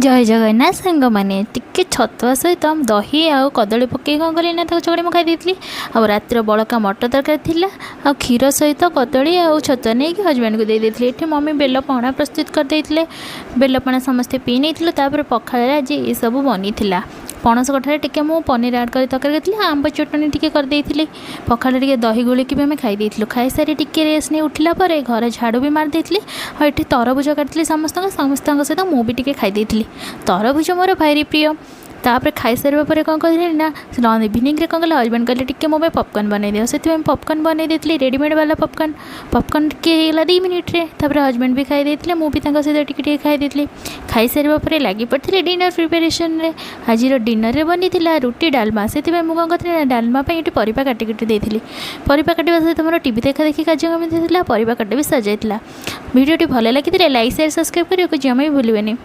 जय जगन्नाथ सांग मैंने टिके छतुआ सहित दही आ कदली पकई कौन कली ना चकड़ी मुझे खाई आ रातिर बड़का मटर तरकारी थिला आ क्षीर सहित कदली आ छतुआ नहीं कि हजबैंड को देती ये मम्मी बेल पणा प्रस्तुत करदे बेल पणा समस्ते पी नहीं तापर पखाड़ आज ये सब बनी पणस कठार टे मु पनीर आड कर तरकारी करती आंब चटनी टी करदे पखाड़ टे दही गोलिकी भी आम खाई खाई सारी टे रेस्ट नहीं उठला घर झाड़ू भी मारिदे और ये तरबुज काटि समस्त सहित मुझे टी खाई तरबुज मोर भारी प्रिय तापर खाई सारा पर कौन करी ना इवनिंग कौन कल हजबैंड कहले टी मो पॉपकॉर्न बनई दियो से पॉपकॉर्न बनई देती रेडीमेड वाला पॉपकॉर्न टी 2 मिनिट रे तापर हजबैंड भी खाई देते मुझे सहित टी खाई देती खाई सारा पर लगी पड़ी डिनर प्रिपेरेसन रे आज डिनर रे बनी रुटी डालमा से मुझे कौन करी डालमा ये परिवा काटिकी देती परिवा काटा सहित मोर टी देखा देखी कार्यक्रम परिवा काट भी सजाई भिडियोटी भल लगी लाइक शेयर सब्सक्राइब करने को जमा भी भूलें।